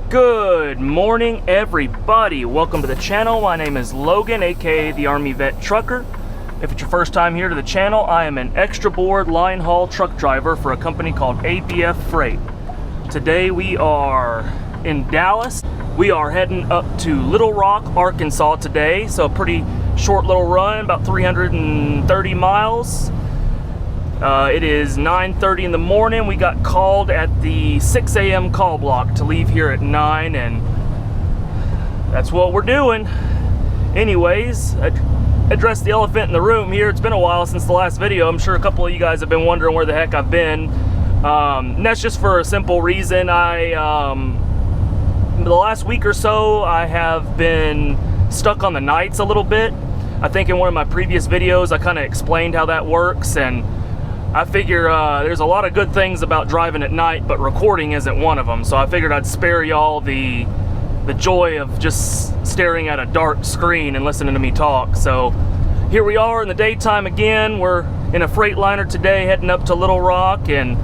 Good morning, everybody. Welcome to the channel. My name is Logan, aka the Army Vet Trucker. If it's your first time here to the channel, I am an extra board line haul truck driver for a company called ABF Freight. Today we are in Dallas. We are heading up to Little Rock, Arkansas today, so a pretty short little run, about 330 miles. It is 9:30 in the morning. We got called at the 6 a.m. call block to leave here at 9, and that's what we're doing. Anyways, address the elephant in the room here. It's been a while since the last video. I'm sure a couple of you guys have been wondering where the heck I've been. And that's just for a simple reason. The last week or so, I have been stuck on the nights a little bit. I think in one of my previous videos, I kind of explained how that works, and I figure there's a lot of good things about driving at night, but recording isn't one of them. So I figured I'd spare y'all the joy of just staring at a dark screen and listening to me talk. So here we are in the daytime again. We're in a Freightliner today heading up to Little Rock, and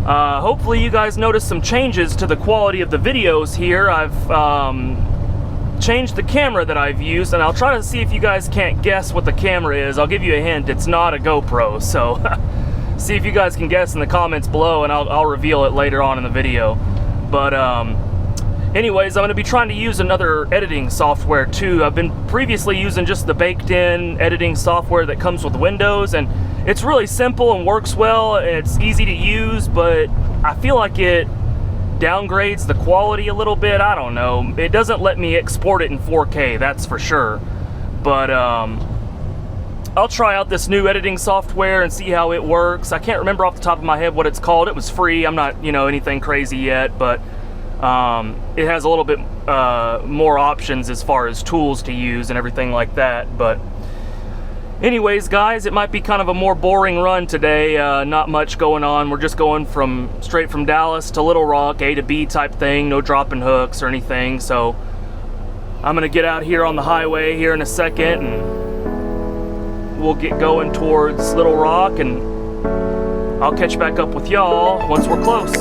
hopefully you guys noticed some changes to the quality of the videos here. I've changed the camera that I've used, and I'll try to see if you guys can't guess what the camera is. I'll give you a hint. It's not a GoPro, so see if you guys can guess in the comments below, and I'll reveal it later on in the video. But anyways, I'm going to be trying to use another editing software too. I've been previously using just the baked-in editing software that comes with Windows, and it's really simple and works well, and it's easy to use, but I feel like it downgrades the quality a little bit. I don't know. It doesn't let me export it in 4K, that's for sure. But I'll try out this new editing software and see how it works. I can't remember off the top of my head what it's called. It was free. I'm not, anything crazy yet, but it has a little bit more options as far as tools to use and everything like that. But anyways, guys, it might be kind of a more boring run today. Not much going on. We're just going straight from Dallas to Little Rock, A to B type thing. No dropping hooks or anything. So I'm gonna get out here on the highway here in a second, and we'll get going towards Little Rock, and I'll catch back up with y'all once we're close.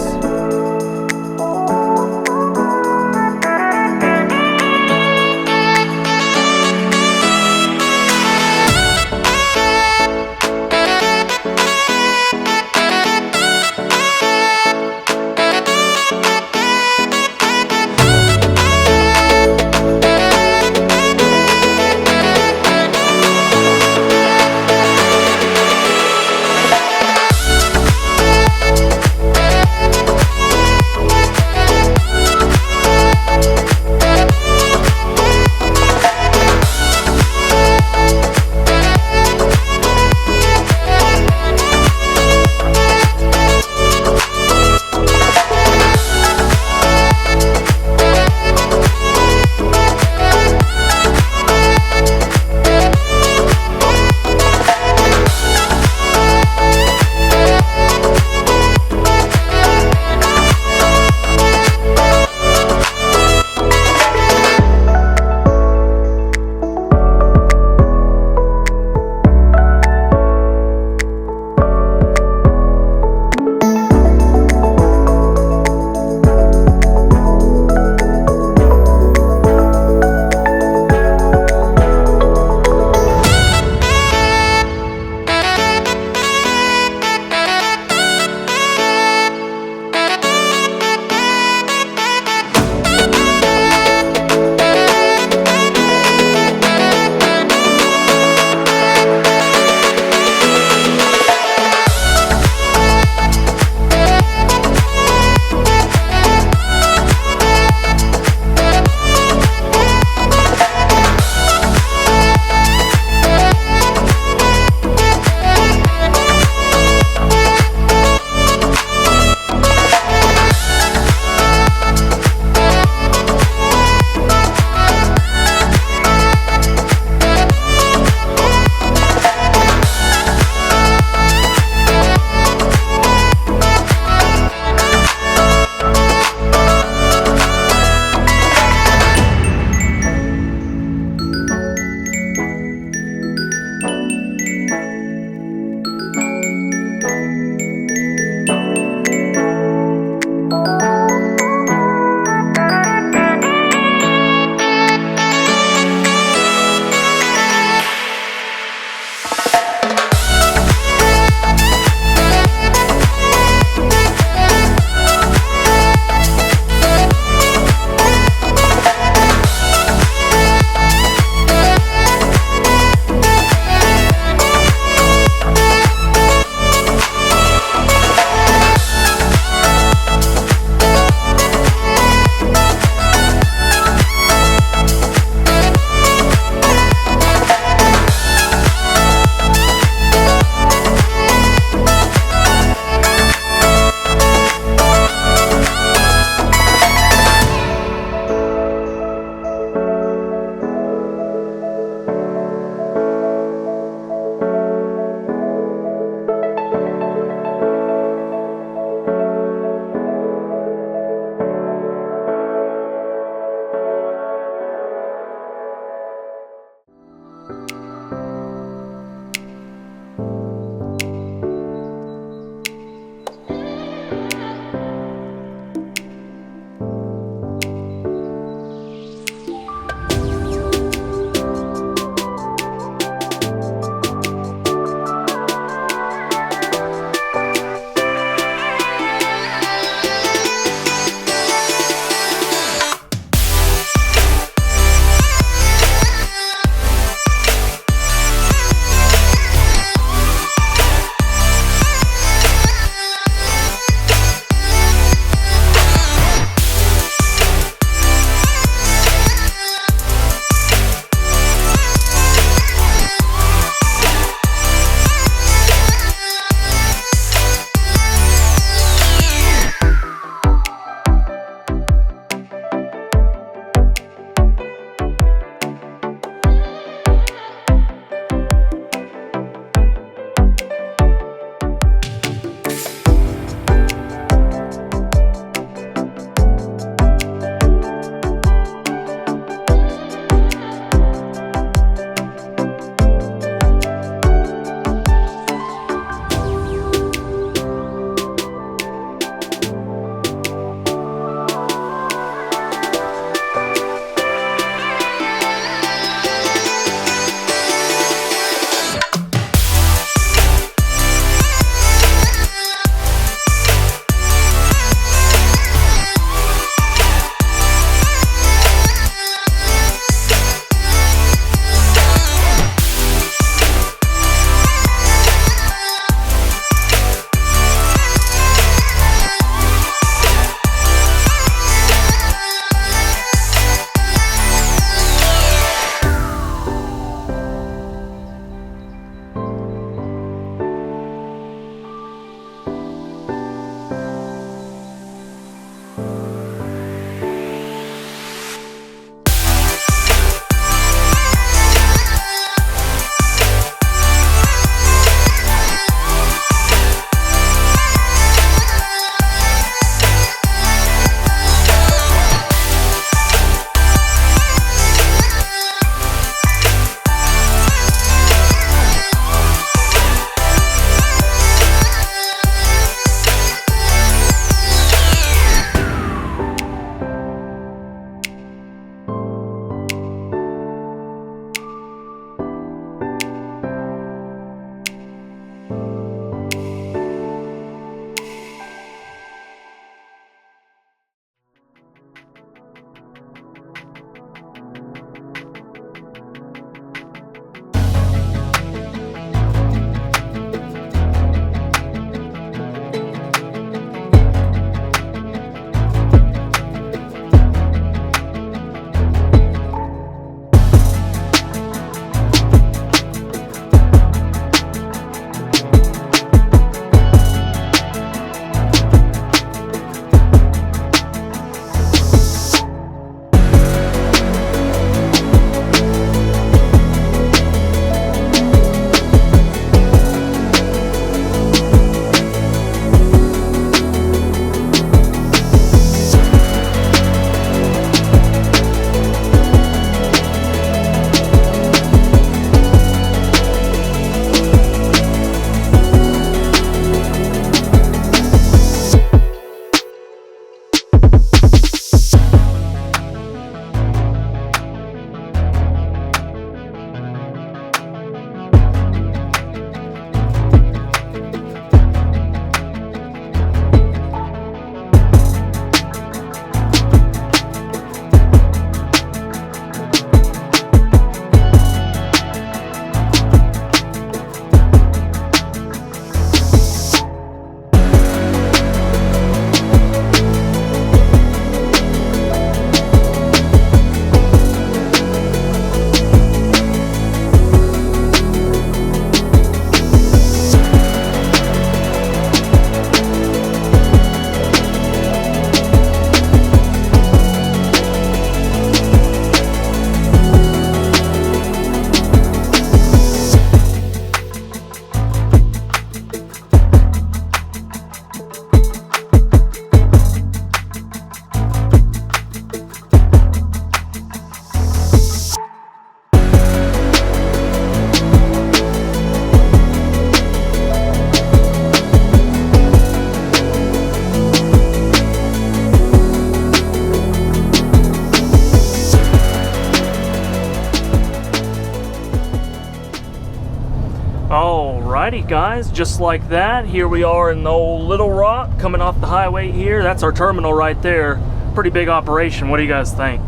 Alrighty guys, just like that, here we are in the old Little Rock, coming off the highway here. That's our terminal right there. Pretty big operation, what do you guys think?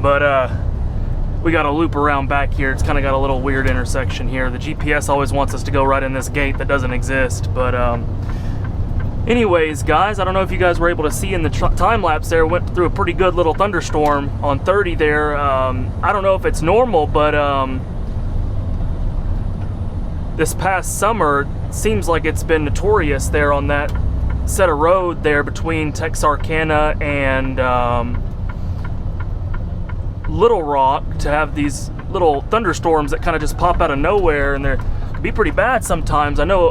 But we got to loop around back here. It's kind of got a little weird intersection here. The GPS always wants us to go right in this gate that doesn't exist. But anyways guys, I don't know if you guys were able to see in the time lapse there, went through a pretty good little thunderstorm on 30 there. I don't know if it's normal, but this past summer seems like it's been notorious there on that set of road there between Texarkana and Little Rock to have these little thunderstorms that kind of just pop out of nowhere, and they can be pretty bad sometimes. I know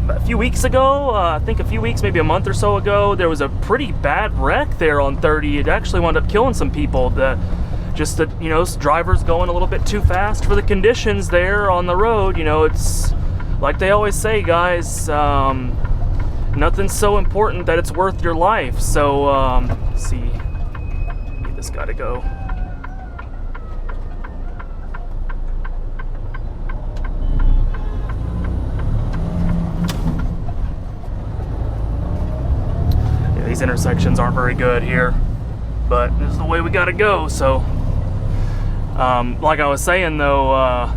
a few weeks ago, I think a few weeks, maybe a month or so ago, there was a pretty bad wreck there on 30. It actually wound up killing some people. Just the, you know, drivers going a little bit too fast for the conditions there on the road. You know, it's like they always say, guys, nothing's so important that it's worth your life. So, let's see, need this guy to go. Yeah, these intersections aren't very good here, but this is the way we gotta go, so. Like I was saying though,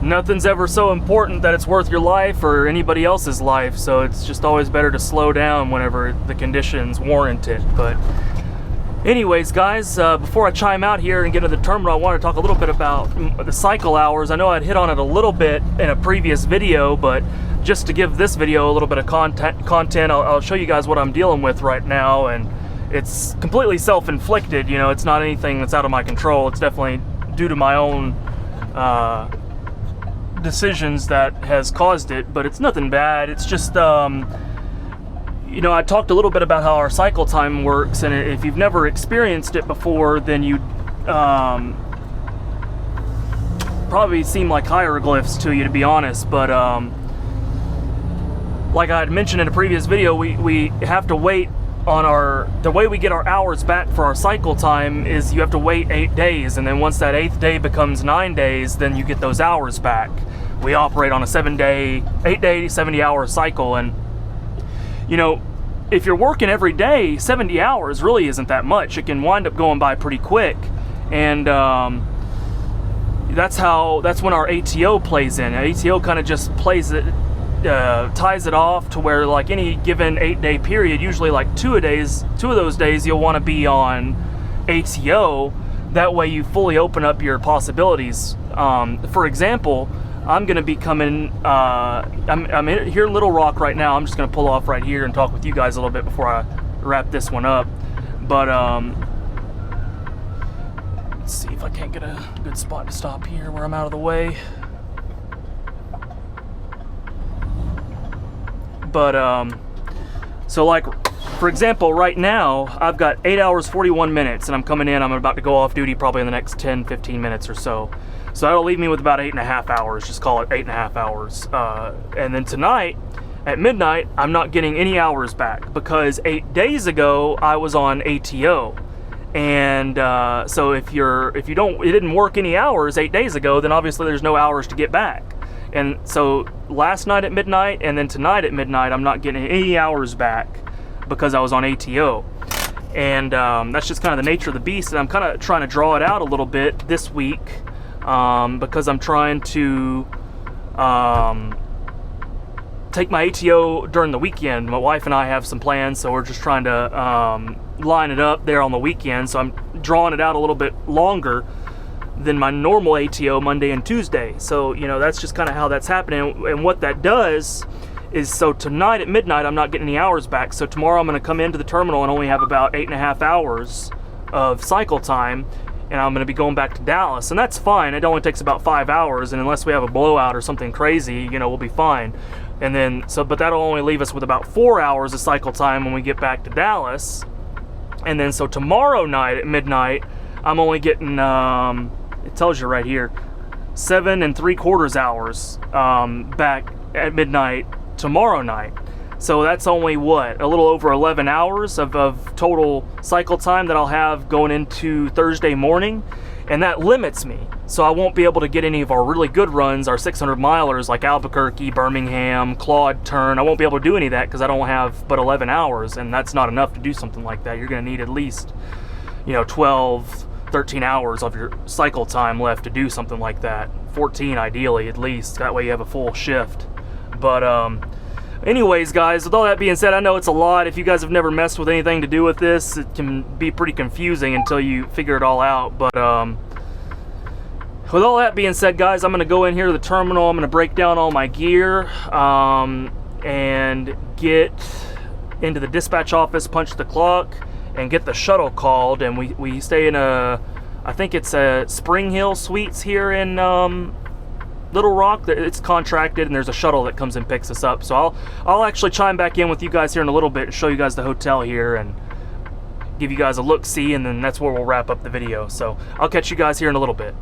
nothing's ever so important that it's worth your life or anybody else's life, so it's just always better to slow down whenever the conditions warrant it. But anyways guys, before I chime out here and get into the terminal, I want to talk a little bit about the cycle hours. I know I'd hit on it a little bit in a previous video, but just to give this video a little bit of content, I'll show you guys what I'm dealing with right now, and it's completely self-inflicted. You know, it's not anything that's out of my control. It's definitely due to my own decisions that has caused it, but it's nothing bad. It's just, you know, I talked a little bit about how our cycle time works, and if you've never experienced it before, then you probably seem like hieroglyphs to you, to be honest. But like I had mentioned in a previous video, we have to wait on the way we get our hours back for our cycle time is you have to wait 8 days, and then once that 8th day becomes 9 days, then you get those hours back. We operate on a 8-day, 70-hour cycle, and you know, if you're working every day, 70 hours really isn't that much. It can wind up going by pretty quick, and that's when our ATO plays in. ATO kind of just plays it, ties it off to where, like, any given 8-day period, usually like 2 of those days you'll want to be on ATO. That way you fully open up your possibilities. For example, I'm going to be coming, I'm here in Little Rock right now. I'm just going to pull off right here and talk with you guys a little bit before I wrap this one up. But let's see if I can't get a good spot to stop here where I'm out of the way. But so, like, for example, right now I've got 8 hours 41 minutes, and I'm coming in, I'm about to go off duty probably in the next 10-15 minutes or so that'll leave me with about 8.5 hours. Just call it 8.5 hours. And then tonight at midnight I'm not getting any hours back, because 8 days ago I was on ATO, and so if it didn't work any hours 8 days ago, then obviously there's no hours to get back. And so last night at midnight and then tonight at midnight, I'm not getting any hours back because I was on ATO. And that's just kind of the nature of the beast. And I'm kind of trying to draw it out a little bit this week, because I'm trying to take my ATO during the weekend. My wife and I have some plans, so we're just trying to line it up there on the weekend. So I'm drawing it out a little bit longer than my normal ATO Monday and Tuesday. So, you know, that's just kind of how that's happening. And what that does is, so tonight at midnight I'm not getting any hours back. So tomorrow I'm going to come into the terminal and only have about 8.5 hours of cycle time, and I'm going to be going back to Dallas, and that's fine. It only takes about 5 hours, and unless we have a blowout or something crazy, you know, we'll be fine. And then but that'll only leave us with about 4 hours of cycle time when we get back to Dallas. And then so tomorrow night at midnight I'm only getting it tells you right here, 7 3/4 hours back at midnight tomorrow night. So that's only what, a little over 11 hours of total cycle time that I'll have going into Thursday morning, and that limits me. So I won't be able to get any of our really good runs, our 600 milers like Albuquerque, Birmingham, Claude, Turn. I won't be able to do any of that because I don't have but 11 hours, and that's not enough to do something like that. You're going to need at least, 12, 13 hours of your cycle time left to do something like that. 14 ideally, at least. That way you have a full shift. But anyways, guys, with all that being said, I know it's a lot. If you guys have never messed with anything to do with this, it can be pretty confusing until you figure it all out. But with all that being said, guys, I'm going to go in here to the terminal. I'm going to break down all my gear and get into the dispatch office, punch the clock, and get the shuttle called. And we stay in I think it's a Spring Hill Suites here in Little Rock. It's contracted, and there's a shuttle that comes and picks us up. So I'll actually chime back in with you guys here in a little bit and show you guys the hotel here and give you guys a look-see, and then that's where we'll wrap up the video. So I'll catch you guys here in a little bit.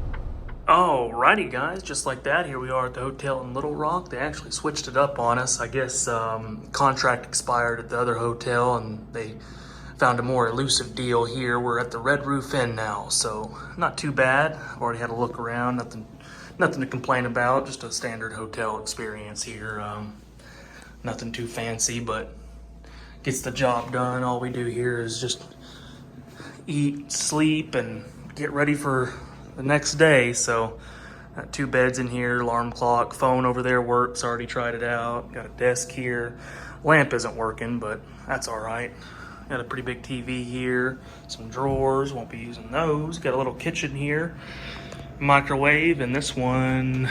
Alrighty, guys, just like that, here we are at the hotel in Little Rock. They actually switched it up on us. I guess contract expired at the other hotel, and they found a more elusive deal here. We're at the Red Roof Inn now, so not too bad. I've already had a look around, nothing to complain about, just a standard hotel experience here. Nothing too fancy, but gets the job done. All we do here is just eat, sleep, and get ready for the next day. So got 2 beds in here, alarm clock, phone over there works, already tried it out. Got a desk here. Lamp isn't working, but that's all right. Got a pretty big TV here, some drawers, won't be using those. Got a little kitchen here, microwave, and this one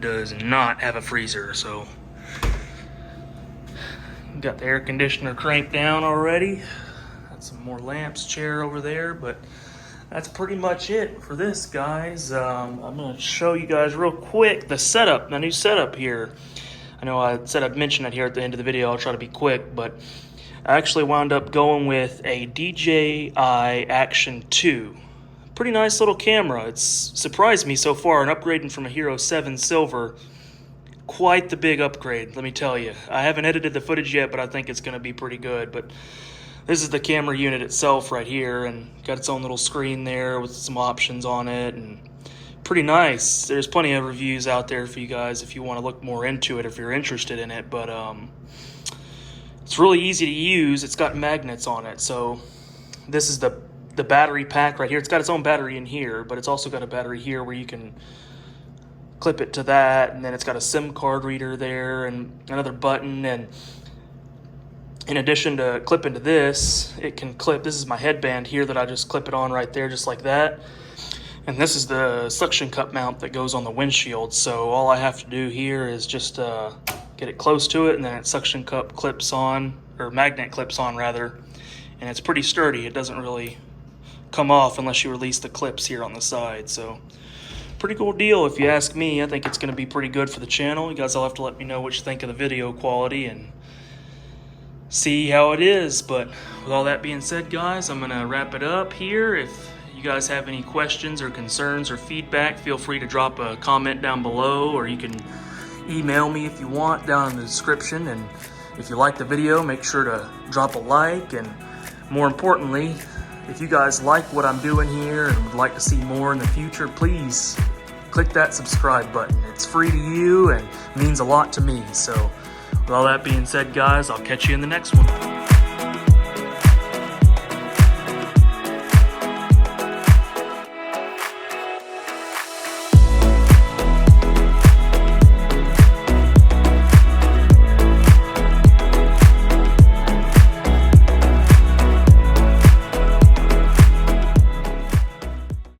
does not have a freezer, so got the air conditioner cranked down already. Got some more lamps, chair over there, but that's pretty much it for this, guys. I'm gonna show you guys real quick the setup, the new setup here. I know I said I'd mention it here at the end of the video. I'll try to be quick, but I actually wound up going with a DJI Action 2. Pretty nice little camera. It's surprised me so far, and upgrading from a Hero 7 Silver. Quite the big upgrade, let me tell you. I haven't edited the footage yet, but I think it's going to be pretty good. But this is the camera unit itself right here, and got its own little screen there with some options on it, and pretty nice. There's plenty of reviews out there for you guys if you want to look more into it, if you're interested in it. But it's really easy to use. It's got magnets on it. So this is the battery pack right here. It's got its own battery in here, but it's also got a battery here where you can clip it to that, and then it's got a SIM card reader there and another button. And in addition to clipping to this, it can clip, this is my headband here that I just clip it on right there just like that. And this is the suction cup mount that goes on the windshield. So all I have to do here is just get it close to it, and then it suction cup clips on, or magnet clips on rather, and it's pretty sturdy. It doesn't really come off unless you release the clips here on the side. So pretty cool deal if you ask me. I think it's going to be pretty good for the channel. You guys will have to let me know what you think of the video quality and see how it is. But with all that being said, guys, I'm going to wrap it up here. If you guys have any questions or concerns or feedback, feel free to drop a comment down below, or you can email me if you want down in the description. And if you like the video, make sure to drop a like, and more importantly, if you guys like what I'm doing here and would like to see more in the future, please click that subscribe button. It's free to you and means a lot to me. So with all that being said, guys, I'll catch you in the next one.